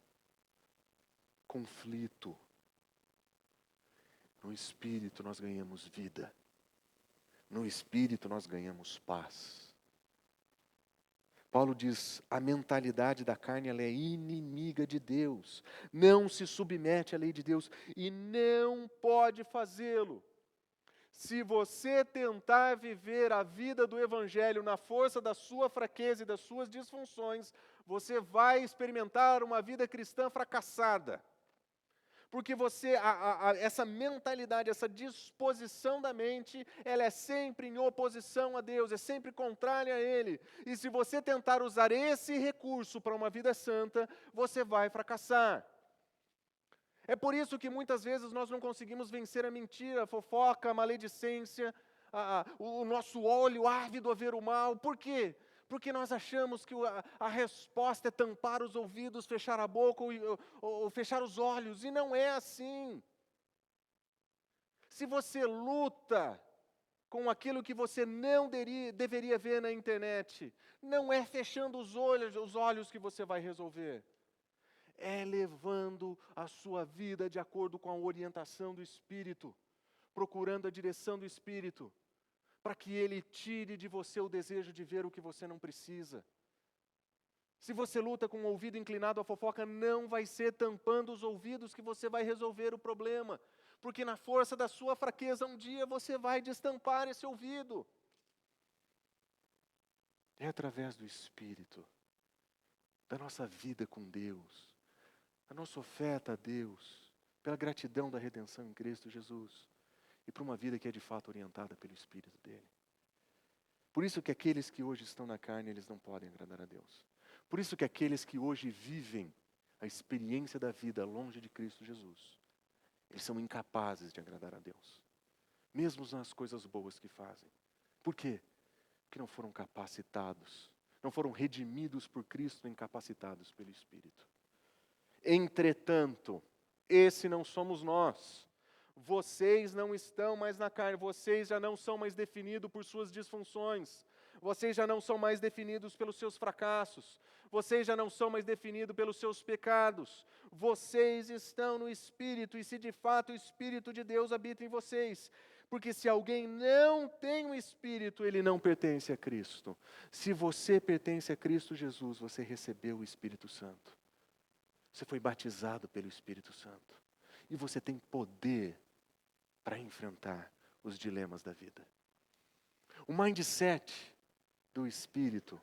conflito, no Espírito nós ganhamos vida. No Espírito nós ganhamos paz. Paulo diz, a mentalidade da carne ela é inimiga de Deus. Não se submete à lei de Deus e não pode fazê-lo. Se você tentar viver a vida do Evangelho na força da sua fraqueza e das suas disfunções, você vai experimentar uma vida cristã fracassada. Porque essa mentalidade, essa disposição da mente, ela é sempre em oposição a Deus, é sempre contrária a Ele. E se você tentar usar esse recurso para uma vida santa, você vai fracassar. É por isso que muitas vezes nós não conseguimos vencer a mentira, a fofoca, a maledicência, o nosso olho ávido a ver o mal. Por quê? Porque nós achamos que a resposta é tampar os ouvidos, fechar a boca ou fechar os olhos, e não é assim. Se você luta com aquilo que você não deveria ver na internet, não é fechando os olhos que você vai resolver. É levando a sua vida de acordo com a orientação do Espírito, procurando a direção do Espírito, para que Ele tire de você o desejo de ver o que você não precisa. Se você luta com o ouvido inclinado à fofoca, não vai ser tampando os ouvidos que você vai resolver o problema, porque na força da sua fraqueza, um dia você vai destampar esse ouvido. É através do Espírito, da nossa vida com Deus, a nossa oferta a Deus, pela gratidão da redenção em Cristo Jesus, e para uma vida que é de fato orientada pelo Espírito dele. Por isso que aqueles que hoje estão na carne, eles não podem agradar a Deus. Por isso que aqueles que hoje vivem a experiência da vida longe de Cristo Jesus, eles são incapazes de agradar a Deus, mesmo nas coisas boas que fazem. Por quê? Porque não foram capacitados, não foram redimidos por Cristo, incapacitados pelo Espírito. Entretanto, esse não somos nós. Vocês não estão mais na carne, vocês já não são mais definidos por suas disfunções, vocês já não são mais definidos pelos seus fracassos, vocês já não são mais definidos pelos seus pecados, vocês estão no Espírito, e se de fato o Espírito de Deus habita em vocês, porque se alguém não tem o Espírito, ele não pertence a Cristo. Se você pertence a Cristo Jesus, você recebeu o Espírito Santo, você foi batizado pelo Espírito Santo, e você tem poder para enfrentar os dilemas da vida. O mindset do Espírito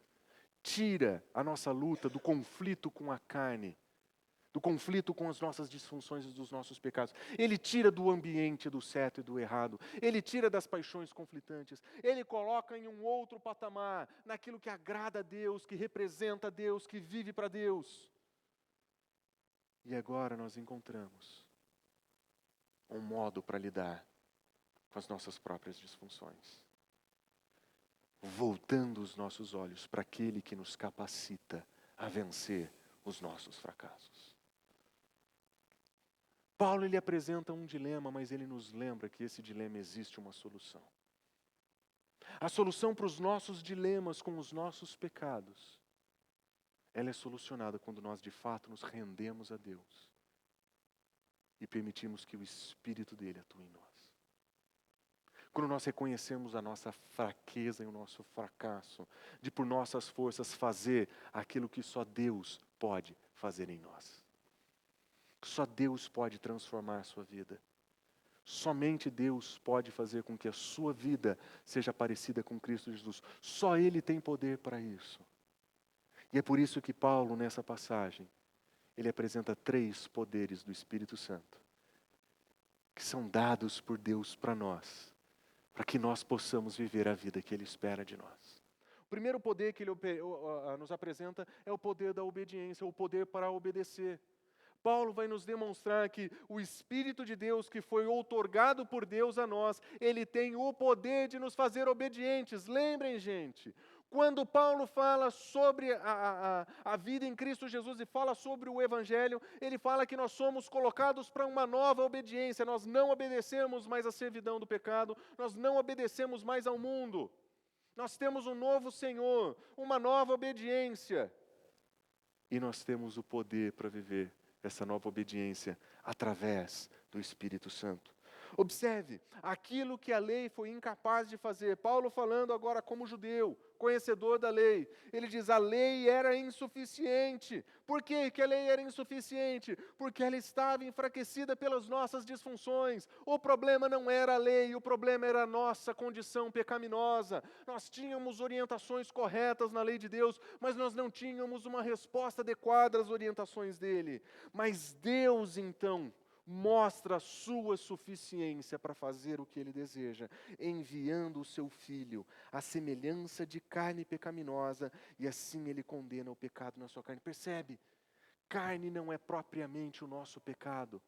tira a nossa luta do conflito com a carne, do conflito com as nossas disfunções e dos nossos pecados. Ele tira do ambiente do certo e do errado. Ele tira das paixões conflitantes. Ele coloca em um outro patamar, naquilo que agrada a Deus, que representa a Deus, que vive para Deus. E agora nós encontramos um modo para lidar com as nossas próprias disfunções, voltando os nossos olhos para aquele que nos capacita a vencer os nossos fracassos. Paulo ele apresenta um dilema, mas ele nos lembra que esse dilema existe uma solução. A solução para os nossos dilemas com os nossos pecados, ela é solucionada quando nós de fato nos rendemos a Deus e permitimos que o Espírito dele atue em nós. Quando nós reconhecemos a nossa fraqueza e o nosso fracasso, de por nossas forças fazer aquilo que só Deus pode fazer em nós. Só Deus pode transformar a sua vida. Somente Deus pode fazer com que a sua vida seja parecida com Cristo Jesus. Só Ele tem poder para isso. E é por isso que Paulo, nessa passagem, ele apresenta 3 poderes do Espírito Santo, que são dados por Deus para nós, para que nós possamos viver a vida que Ele espera de nós. O primeiro poder que Ele nos apresenta é o poder da obediência, o poder para obedecer. Paulo vai nos demonstrar que o Espírito de Deus, que foi outorgado por Deus a nós, ele tem o poder de nos fazer obedientes. Lembrem, gente, quando Paulo fala sobre a vida em Cristo Jesus e fala sobre o Evangelho, ele fala que nós somos colocados para uma nova obediência. Nós não obedecemos mais à servidão do pecado, nós não obedecemos mais ao mundo. Nós temos um novo Senhor, uma nova obediência. E nós temos o poder para viver essa nova obediência através do Espírito Santo. Observe, aquilo que a lei foi incapaz de fazer. Paulo falando agora como judeu, conhecedor da lei. Ele diz, a lei era insuficiente. Por quê que a lei era insuficiente? Porque ela estava enfraquecida pelas nossas disfunções. O problema não era a lei, o problema era a nossa condição pecaminosa. Nós tínhamos orientações corretas na lei de Deus, mas nós não tínhamos uma resposta adequada às orientações dele. Mas Deus, então, mostra a sua suficiência para fazer o que Ele deseja, enviando o seu Filho, à semelhança de carne pecaminosa, e assim Ele condena o pecado na sua carne. Percebe? Carne não é propriamente o nosso pecado.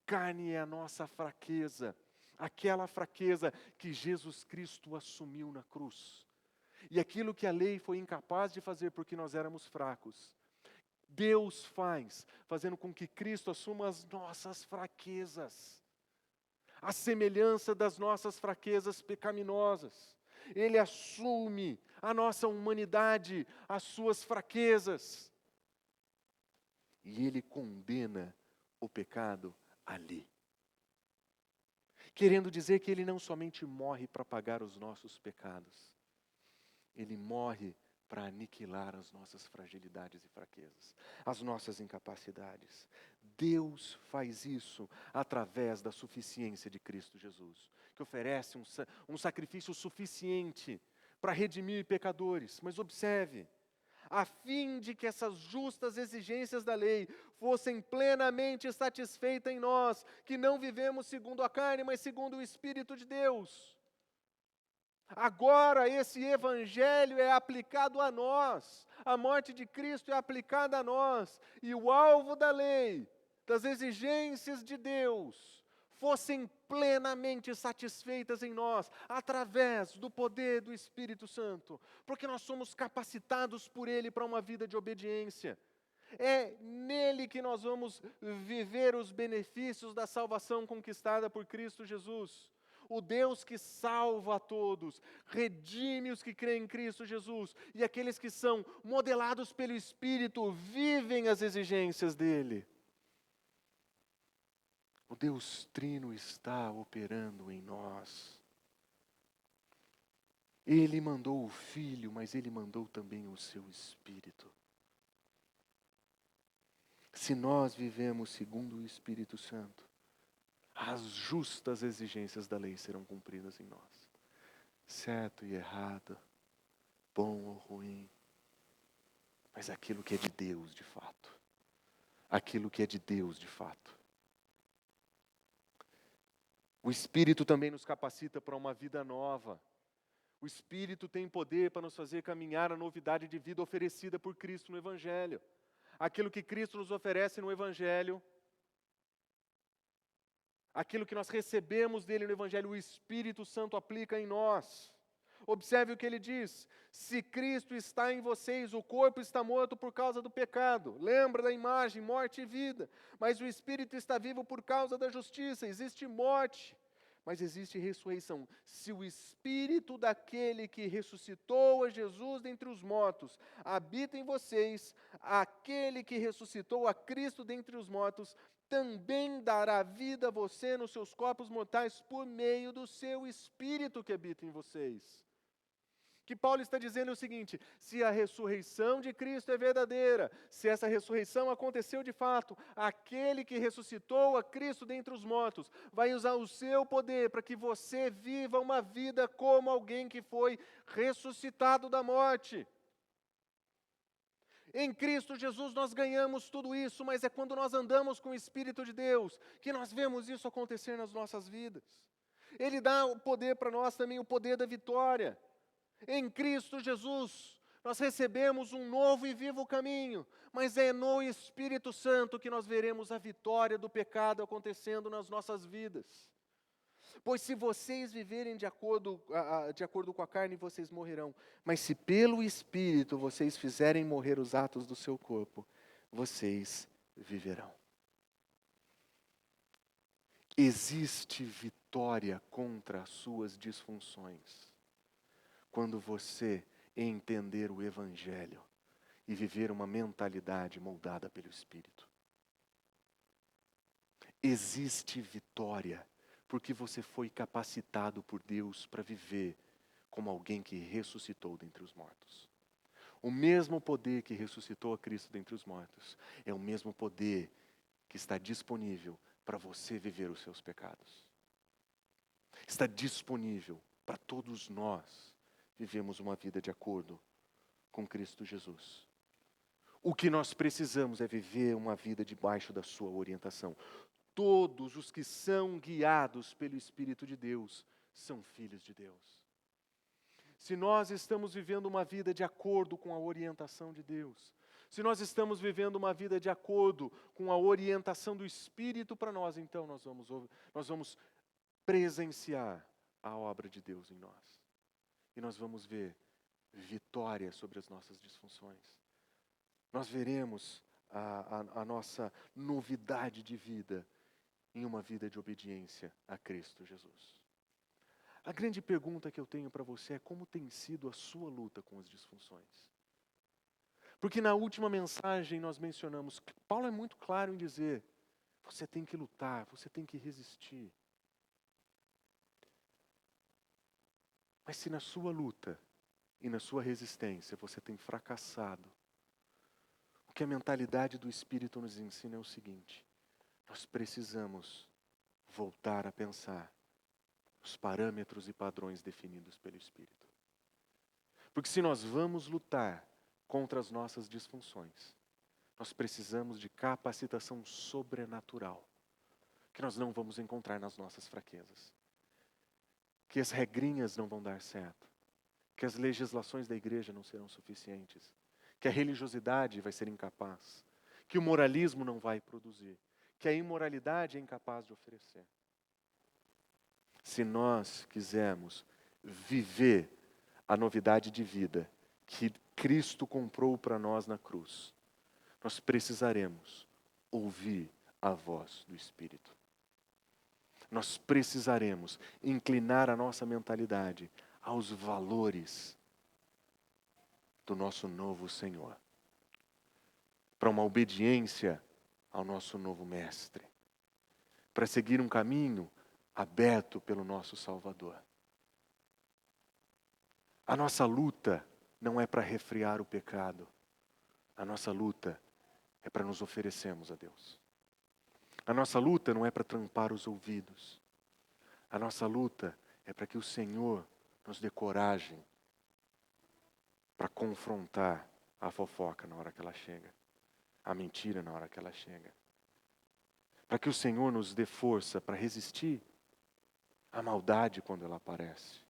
Carne é a nossa fraqueza, aquela fraqueza que Jesus Cristo assumiu na cruz. E aquilo que a lei foi incapaz de fazer porque nós éramos fracos, Deus faz, fazendo com que Cristo assuma as nossas fraquezas, a semelhança das nossas fraquezas pecaminosas. Ele assume a nossa humanidade, as suas fraquezas. E Ele condena o pecado ali. Querendo dizer que Ele não somente morre para pagar os nossos pecados, Ele morre para aniquilar as nossas fragilidades e fraquezas, as nossas incapacidades. Deus faz isso através da suficiência de Cristo Jesus, que oferece um sacrifício suficiente para redimir pecadores. Mas observe, a fim de que essas justas exigências da lei fossem plenamente satisfeitas em nós, que não vivemos segundo a carne, mas segundo o Espírito de Deus. Agora esse evangelho é aplicado a nós, a morte de Cristo é aplicada a nós, e o alvo da lei, das exigências de Deus, fossem plenamente satisfeitas em nós, através do poder do Espírito Santo, porque nós somos capacitados por Ele para uma vida de obediência. É nele que nós vamos viver os benefícios da salvação conquistada por Cristo Jesus. O Deus que salva a todos, redime os que creem em Cristo Jesus, e aqueles que são modelados pelo Espírito vivem as exigências dele. O Deus Trino está operando em nós. Ele mandou o Filho, mas Ele mandou também o seu Espírito. Se nós vivemos segundo o Espírito Santo, as justas exigências da lei serão cumpridas em nós. Certo e errado, bom ou ruim, mas aquilo que é de Deus de fato. Aquilo que é de Deus de fato. O Espírito também nos capacita para uma vida nova. O Espírito tem poder para nos fazer caminhar a novidade de vida oferecida por Cristo no Evangelho. Aquilo que Cristo nos oferece no Evangelho, aquilo que nós recebemos dele no Evangelho, o Espírito Santo aplica em nós. Observe o que ele diz: se Cristo está em vocês, o corpo está morto por causa do pecado. Lembra da imagem, morte e vida. Mas o Espírito está vivo por causa da justiça. Existe morte, mas existe ressurreição. Se o Espírito daquele que ressuscitou a Jesus dentre os mortos habita em vocês, aquele que ressuscitou a Cristo dentre os mortos também dará vida a você nos seus corpos mortais por meio do seu Espírito que habita em vocês. O que Paulo está dizendo é o seguinte: se a ressurreição de Cristo é verdadeira, se essa ressurreição aconteceu de fato, aquele que ressuscitou a Cristo dentre os mortos vai usar o seu poder para que você viva uma vida como alguém que foi ressuscitado da morte. Em Cristo Jesus nós ganhamos tudo isso, mas é quando nós andamos com o Espírito de Deus que nós vemos isso acontecer nas nossas vidas. Ele dá o poder para nós também, o poder da vitória. Em Cristo Jesus nós recebemos um novo e vivo caminho, mas é no Espírito Santo que nós veremos a vitória do pecado acontecendo nas nossas vidas. Pois se vocês viverem de acordo com a carne, vocês morrerão. Mas se pelo Espírito vocês fizerem morrer os atos do seu corpo, vocês viverão. Existe vitória contra as suas disfunções quando você entender o Evangelho e viver uma mentalidade moldada pelo Espírito. Existe vitória porque você foi capacitado por Deus para viver como alguém que ressuscitou dentre os mortos. O mesmo poder que ressuscitou a Cristo dentre os mortos é o mesmo poder que está disponível para você viver os seus pecados. Está disponível para todos nós vivemos uma vida de acordo com Cristo Jesus. O que nós precisamos é viver uma vida debaixo da sua orientação. Todos os que são guiados pelo Espírito de Deus são filhos de Deus. Se nós estamos vivendo uma vida de acordo com a orientação de Deus, se nós estamos vivendo uma vida de acordo com a orientação do Espírito para nós, então nós vamos presenciar a obra de Deus em nós. E nós vamos ver vitória sobre as nossas disfunções. Nós veremos a nossa novidade de vida em uma vida de obediência a Cristo Jesus. A grande pergunta que eu tenho para você é: como tem sido a sua luta com as disfunções? Porque na última mensagem nós mencionamos que Paulo é muito claro em dizer: você tem que lutar, você tem que resistir. Mas se na sua luta e na sua resistência você tem fracassado, o que a mentalidade do Espírito nos ensina é o seguinte: nós precisamos voltar a pensar os parâmetros e padrões definidos pelo Espírito. Porque se nós vamos lutar contra as nossas disfunções. Nós precisamos de capacitação sobrenatural, que nós não vamos encontrar nas nossas fraquezas. Que as regrinhas não vão dar certo. Que as legislações da igreja não serão suficientes. Que a religiosidade vai ser incapaz. Que o moralismo não vai produzir. Que a imoralidade é incapaz de oferecer. Se nós quisermos viver a novidade de vida que Cristo comprou para nós na cruz, nós precisaremos ouvir a voz do Espírito. Nós precisaremos inclinar a nossa mentalidade aos valores do nosso novo Senhor, para uma obediência ao nosso novo Mestre, para seguir um caminho aberto pelo nosso Salvador. A nossa luta não é para refrear o pecado, a nossa luta é para nos oferecermos a Deus. A nossa luta não é para tampar os ouvidos. A nossa luta é para que o Senhor nos dê coragem para confrontar a fofoca na hora que ela chega, a mentira na hora que ela chega. Para que o Senhor nos dê força para resistir à maldade quando ela aparece,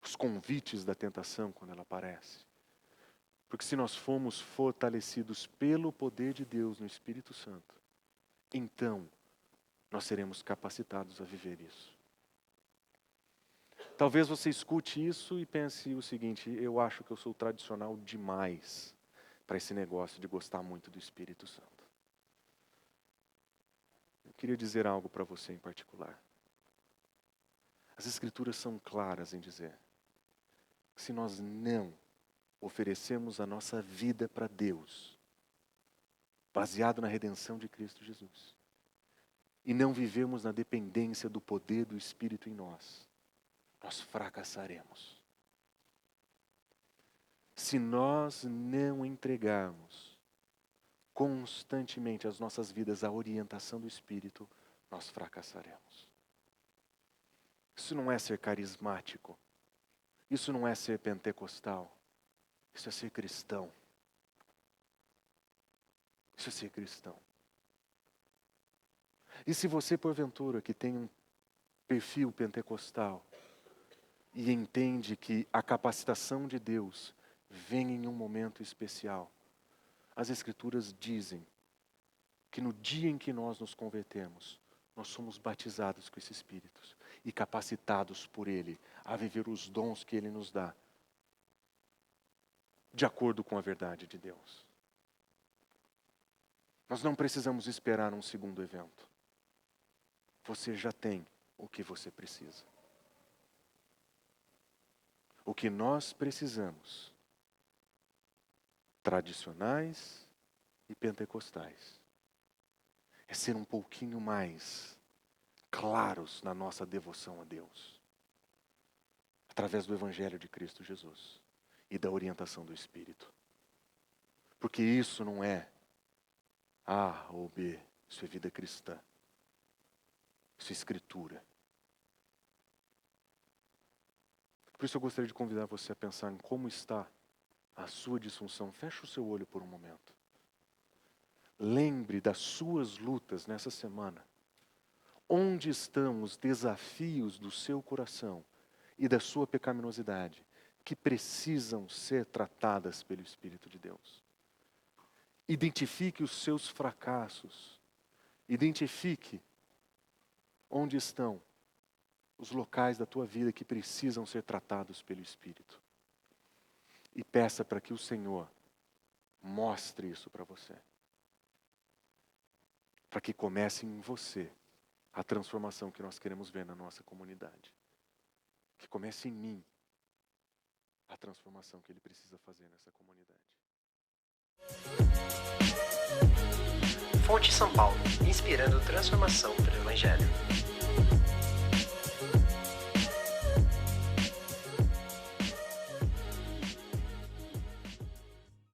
os convites da tentação quando ela aparece. Porque se nós formos fortalecidos pelo poder de Deus no Espírito Santo, então nós seremos capacitados a viver isso. Talvez você escute isso e pense o seguinte: eu acho que eu sou tradicional demais para esse negócio de gostar muito do Espírito Santo. Eu queria dizer algo para você em particular. As Escrituras são claras em dizer que se nós não oferecemos a nossa vida para Deus, baseado na redenção de Cristo Jesus, e não vivemos na dependência do poder do Espírito em nós, nós fracassaremos. Se nós não entregarmos constantemente as nossas vidas à orientação do Espírito, nós fracassaremos. Isso não é ser carismático. Isso não é ser pentecostal. Isso é ser cristão. Isso é ser cristão. E se você, porventura, que tem um perfil pentecostal e entende que a capacitação de Deus vem em um momento especial, as Escrituras dizem que no dia em que nós nos convertemos, nós somos batizados com esse Espírito e capacitados por Ele a viver os dons que Ele nos dá, de acordo com a verdade de Deus. Nós não precisamos esperar um segundo evento. Você já tem o que você precisa. O que nós precisamos, tradicionais e pentecostais, é ser um pouquinho mais claros na nossa devoção a Deus, através do Evangelho de Cristo Jesus e da orientação do Espírito. Porque isso não é A ou B, isso é vida cristã. Isso é Escritura. Por isso eu gostaria de convidar você a pensar em como está a sua disfunção. Feche o seu olho por um momento. Lembre das suas lutas nessa semana. Onde estão os desafios do seu coração e da sua pecaminosidade que precisam ser tratadas pelo Espírito de Deus? Identifique os seus fracassos. Identifique onde estão os locais da tua vida que precisam ser tratados pelo Espírito. E peça para que o Senhor mostre isso para você. Para que comece em você a transformação que nós queremos ver na nossa comunidade. Que comece em mim a transformação que Ele precisa fazer nessa comunidade. Fonte São Paulo, inspirando transformação pelo Evangelho.